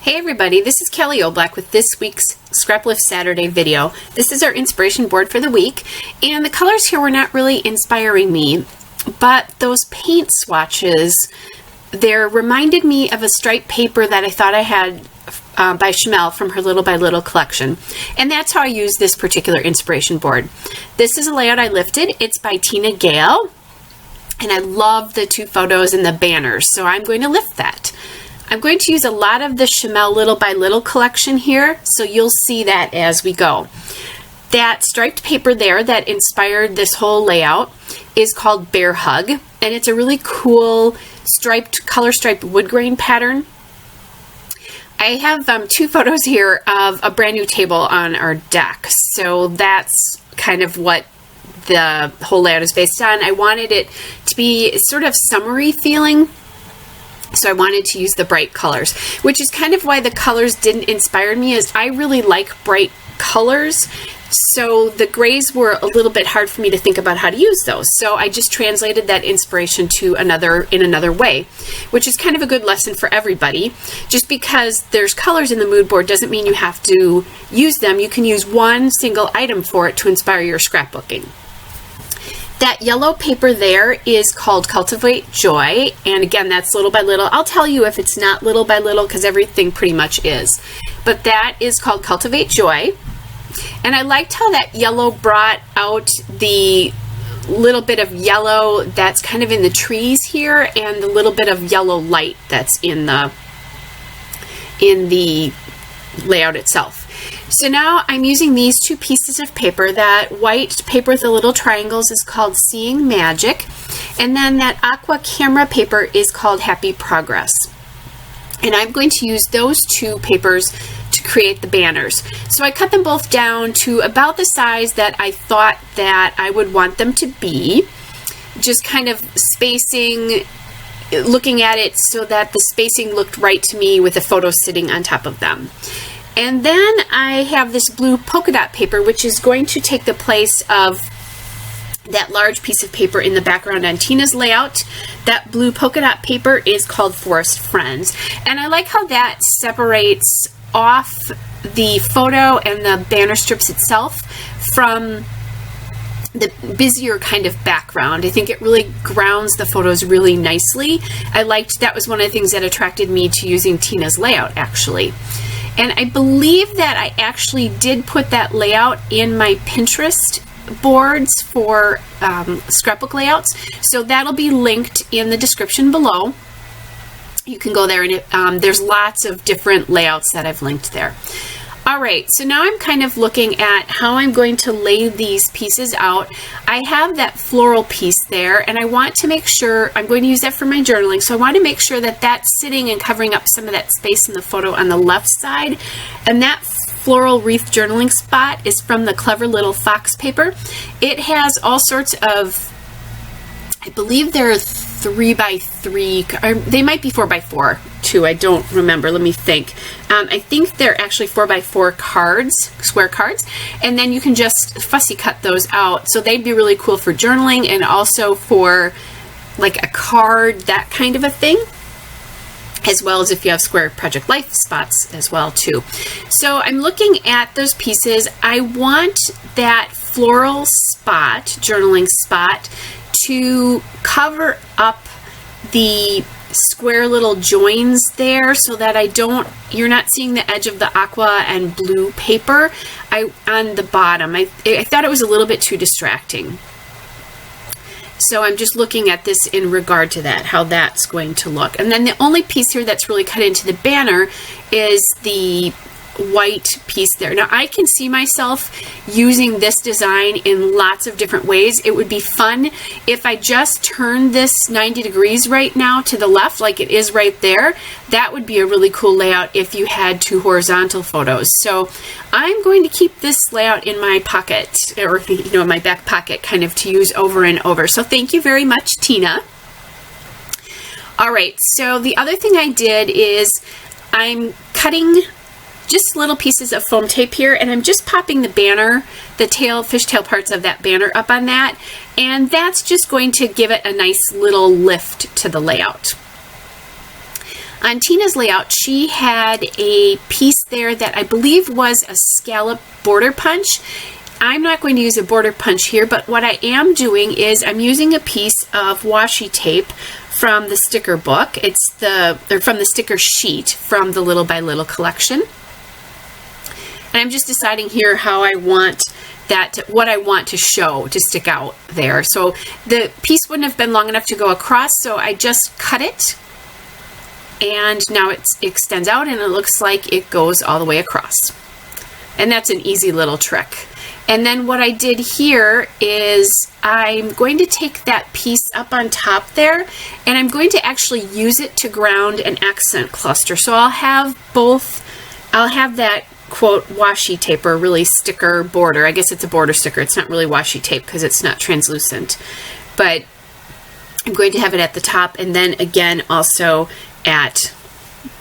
Hey everybody, this is Kelly Oblak with this week's Scraplift Saturday video. This is our inspiration board for the week, and the colors here were not really inspiring me, but those paint swatches, they reminded me of a striped paper that I thought I had by Chamel from her Little by Little collection, and that's how I use this particular inspiration board. This is a layout I lifted. It's by Tina Gale, and I love the two photos and the banners, so I'm going to lift that. I'm going to use a lot of the Chamel Little by Little collection here, so you'll see that as we go. That striped paper there that inspired this whole layout is called Bear Hug, and it's a really cool color striped wood grain pattern. I have two photos here of a brand new table on our deck, so that's kind of what the whole layout is based on. I wanted it to be sort of summery feeling, so I wanted to use the bright colors, which is kind of why the colors didn't inspire me, as I really like bright colors. So the grays were a little bit hard for me to think about how to use those. So I just translated that inspiration to another way, which is kind of a good lesson for everybody. Just because there's colors in the mood board doesn't mean you have to use them. You can use one single item for it to inspire your scrapbooking. That yellow paper there is called Cultivate Joy, and again, that's Little by Little. I'll tell you if it's not Little by Little, because everything pretty much is. But that is called Cultivate Joy, and I liked how that yellow brought out the little bit of yellow that's kind of in the trees here, and the little bit of yellow light that's in the layout itself. So now I'm using these two pieces of paper. That white paper with the little triangles is called Seeing Magic, and then that aqua camera paper is called Happy Progress. And I'm going to use those two papers to create the banners. So I cut them both down to about the size that I thought that I would want them to be, just kind of spacing, looking at it so that the spacing looked right to me with the photo sitting on top of them. And then I have this blue polka dot paper, which is going to take the place of that large piece of paper in the background on Tina's layout. That blue polka dot paper is called Forest Friends. And I like how that separates off the photo and the banner strips itself from the busier kind of background. I think it really grounds the photos really nicely. That was one of the things that attracted me to using Tina's layout, actually. And I believe that I actually did put that layout in my Pinterest boards for scrapbook layouts. So that'll be linked in the description below. You can go there, and there's lots of different layouts that I've linked there. All right, so now I'm kind of looking at how I'm going to lay these pieces out. I have that floral piece there, and I want to make sure, I'm going to use that for my journaling, so I want to make sure that that's sitting and covering up some of that space in the photo on the left side. And that floral wreath journaling spot is from the Clever Little Fox paper. It has all sorts of, I believe they're 3x3, or they might be 4x4 too. I don't remember. Let me think. I think they're actually 4x4 cards, square cards, and then you can just fussy cut those out. So they'd be really cool for journaling and also for like a card, that kind of a thing, as well as if you have square project life spots as well too. So I'm looking at those pieces. I want that floral spot, journaling spot, to cover up the square little joins there so that you're not seeing the edge of the aqua and blue paper on the bottom. I thought it was a little bit too distracting. So I'm just looking at this in regard to that, how that's going to look. And then the only piece here that's really cut into the banner is the white piece there. Now I can see myself using this design in lots of different ways. It would be fun if I just turned this 90 degrees right now to the left, like it is right there. That would be a really cool layout if you had two horizontal photos. So I'm going to keep this layout in my pocket, or in my back pocket, kind of to use over and over. So thank you very much, Tina. All right, so the other thing I did is I'm cutting just little pieces of foam tape here, and I'm just popping the banner, the fishtail parts of that banner up on that, and that's just going to give it a nice little lift to the layout. On Tina's layout, she had a piece there that I believe was a scallop border punch. I'm not going to use a border punch here, but what I am doing is I'm using a piece of washi tape from the sticker book. It's from the sticker sheet from the Little by Little collection. And I'm just deciding here how I want what I want to show to stick out there. So the piece wouldn't have been long enough to go across, so I just cut it, and now it extends out and it looks like it goes all the way across. And that's an easy little trick. And then what I did here is I'm going to take that piece up on top there, and I'm going to actually use it to ground an accent cluster. So I'll have that quote washi tape, or really sticker border. I guess it's a border sticker. It's not really washi tape because it's not translucent. But I'm going to have it at the top, and then again also at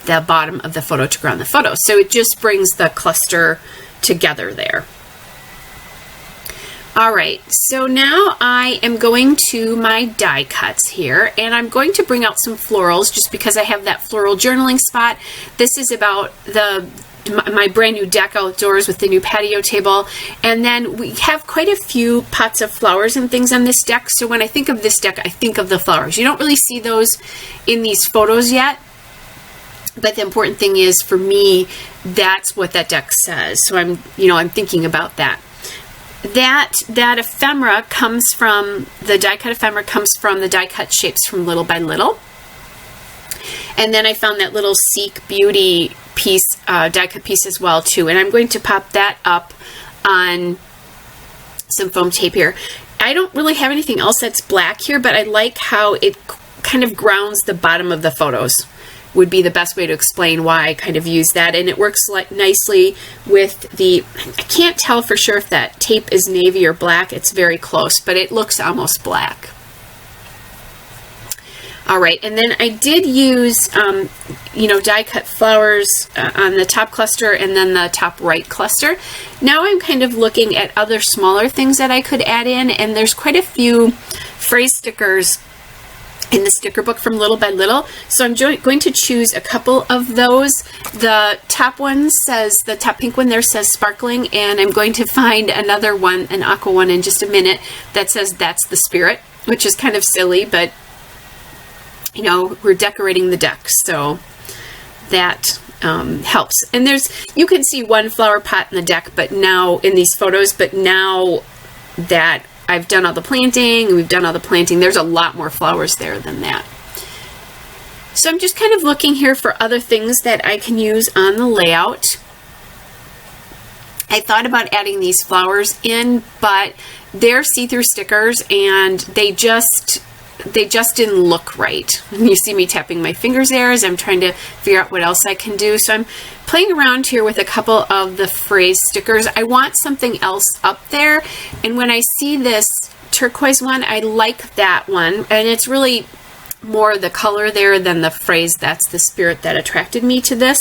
the bottom of the photo to ground the photo. So it just brings the cluster together there. All right, so now I am going to my die cuts here, and I'm going to bring out some florals just because I have that floral journaling spot. This is about my brand new deck outdoors with the new patio table, and then we have quite a few pots of flowers and things on this deck. So when I think of this deck, I think of the flowers. You don't really see those in these photos yet, but the important thing is for me, that's what that deck says. So I'm thinking about that. That ephemera comes from, the die cut ephemera comes from the die cut shapes from Little by Little. And then I found that little Seek Beauty piece, die cut piece as well too. And I'm going to pop that up on some foam tape here. I don't really have anything else that's black here, but I like how it kind of grounds the bottom of the photos. Would be the best way to explain why I kind of use that. And it works nicely with I can't tell for sure if that tape is navy or black. It's very close, but it looks almost black. All right, and then I did use, die cut flowers on the top cluster and then the top right cluster. Now I'm kind of looking at other smaller things that I could add in, and there's quite a few phrase stickers in the sticker book from Little by Little. So I'm going to choose a couple of those. The top one says, the top pink one there says sparkling, and I'm going to find another one, an aqua one in just a minute, that says that's the spirit, which is kind of silly, but we're decorating the deck, so that helps. And you can see one flower pot in the deck, but now in these photos, but now that I've done all the planting, and we've done all the planting, there's a lot more flowers there than that. So I'm just kind of looking here for other things that I can use on the layout. I thought about adding these flowers in, but they're see-through stickers, and they just didn't look right. You see me tapping my fingers there as I'm trying to figure out what else I can do. So I'm playing around here with a couple of the phrase stickers. I want something else up there, and when I see this turquoise one, I like that one, and it's really more the color there than the phrase that's the spirit that attracted me to this,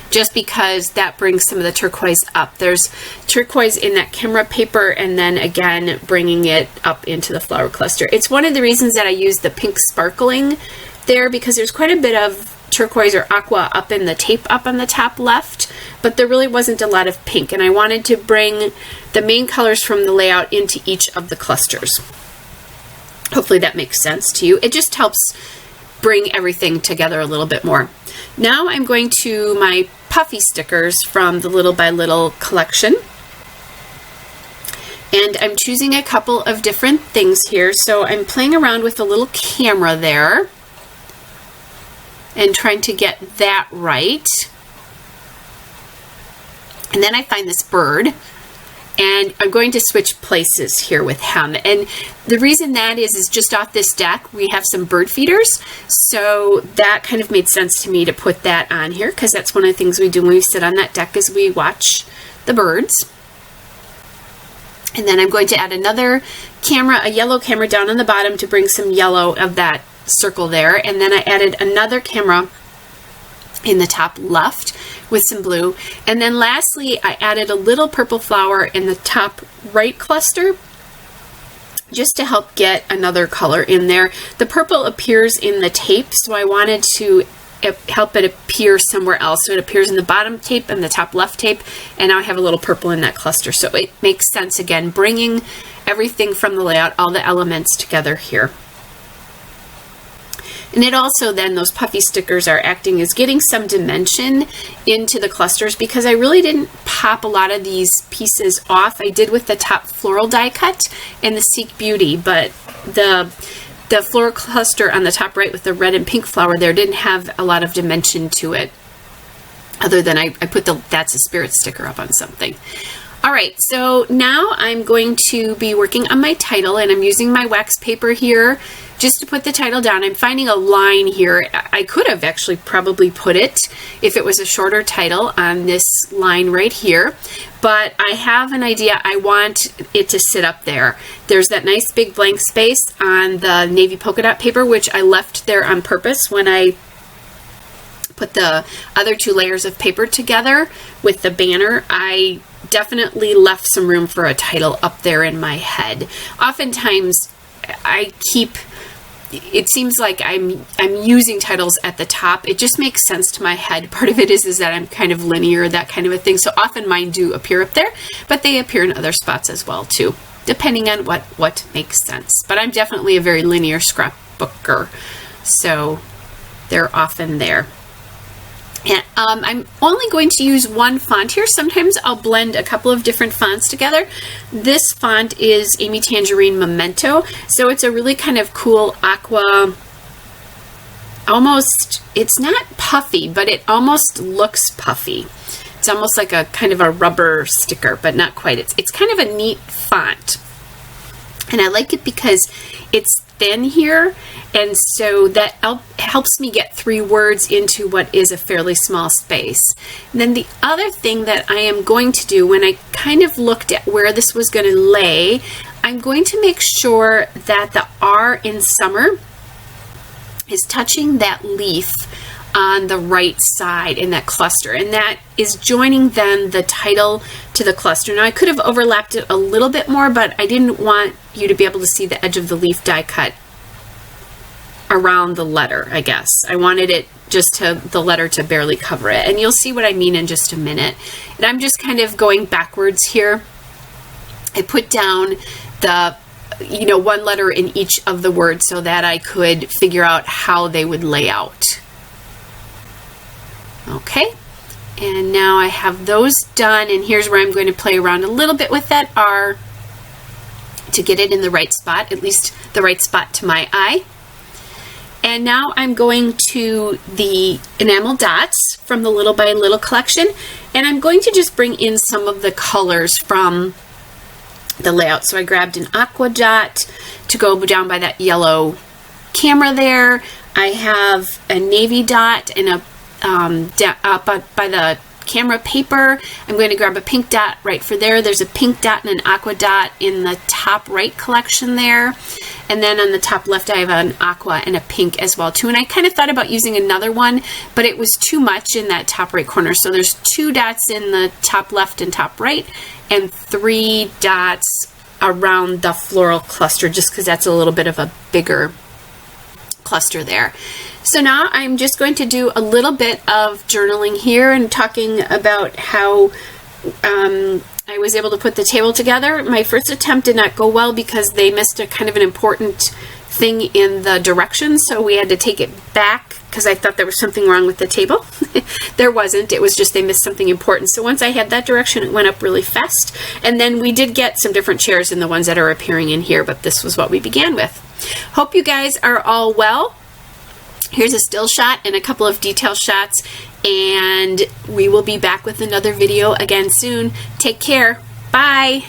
just because that brings some of the turquoise up. There's turquoise in that camera paper, and then again bringing it up into the flower cluster. It's one of the reasons that I use the pink sparkling there, because there's quite a bit of turquoise or aqua up in the tape up on the top left, but there really wasn't a lot of pink, and I wanted to bring the main colors from the layout into each of the clusters. Hopefully that makes sense to you. It just helps bring everything together a little bit more. Now I'm going to my puffy stickers from the Little by Little collection, and I'm choosing a couple of different things here. So I'm playing around with a little camera there and trying to get that right. And then I find this bird, and I'm going to switch places here with him. And the reason that is just off this deck, we have some bird feeders. So that kind of made sense to me to put that on here, because that's one of the things we do when we sit on that deck is we watch the birds. And then I'm going to add another camera, a yellow camera down on the bottom to bring some yellow of that circle there. And then I added another camera in the top left with some blue. And then lastly, I added a little purple flower in the top right cluster just to help get another color in there. The purple appears in the tape, so I wanted to help it appear somewhere else. So it appears in the bottom tape and the top left tape, and now I have a little purple in that cluster. So it makes sense, again, bringing everything from the layout, all the elements together here. And it also then, those puffy stickers are acting as getting some dimension into the clusters, because I really didn't pop a lot of these pieces off. I did with the top floral die cut and the Seek Beauty, but the floral cluster on the top right with the red and pink flower there didn't have a lot of dimension to it, other than I put the That's a Spirit sticker up on something. All right, so now I'm going to be working on my title, and I'm using my wax paper here just to put the title down. I'm finding a line here. I could have actually probably put it, if it was a shorter title, on this line right here, but I have an idea. I want it to sit up there. There's that nice big blank space on the navy polka dot paper, which I left there on purpose when I put the other 2 layers of paper together with the banner. I definitely left some room for a title up there in my head. Oftentimes it seems like I'm using titles at the top. It just makes sense to my head. Part of it is that I'm kind of linear, that kind of a thing. So often mine do appear up there, but they appear in other spots as well too, depending on what makes sense. But I'm definitely a very linear scrapbooker, so they're often there. And I'm only going to use one font here. Sometimes I'll blend a couple of different fonts together. This font is Amy Tangerine Memento. So it's a really kind of cool aqua, almost, it's not puffy, but it almost looks puffy. It's almost like a kind of a rubber sticker, but not quite. It's kind of a neat font. And I like it because it's thin here, and so that helps me get 3 words into what is a fairly small space. And then the other thing that I am going to do, when I kind of looked at where this was going to lay, I'm going to make sure that the R in summer is touching that leaf on the right side in that cluster, and that is joining then the title to the cluster. Now I could have overlapped it a little bit more, but I didn't want you to be able to see the edge of the leaf die cut around the letter, I guess. I wanted it just to the letter to barely cover it, and you'll see what I mean in just a minute. And I'm just kind of going backwards here. I put down the one letter in each of the words so that I could figure out how they would lay out. Okay, and now I have those done, and here's where I'm going to play around a little bit with that R to get it in the right spot, at least the right spot to my eye. And now I'm going to the enamel dots from the Little by Little collection, and I'm going to just bring in some of the colors from the layout. So I grabbed an aqua dot to go down by that yellow camera there. I have a navy dot and a up by the camera paper. I'm going to grab a pink dot right for there. There's a pink dot and an aqua dot in the top right collection there. And then on the top left, I have an aqua and a pink as well too. And I kind of thought about using another one, but it was too much in that top right corner. So there's 2 dots in the top left and top right, and 3 dots around the floral cluster, just because that's a little bit of a bigger cluster there. So now I'm just going to do a little bit of journaling here and talking about how I was able to put the table together. My first attempt did not go well because they missed a kind of an important thing in the directions, so we had to take it back because I thought there was something wrong with the table. There wasn't. It was just they missed something important. So once I had that direction, it went up really fast. And then we did get some different chairs than the ones that are appearing in here, but this was what we began with. Hope you guys are all well. Here's a still shot and a couple of detail shots, and we will be back with another video again soon. Take care. Bye.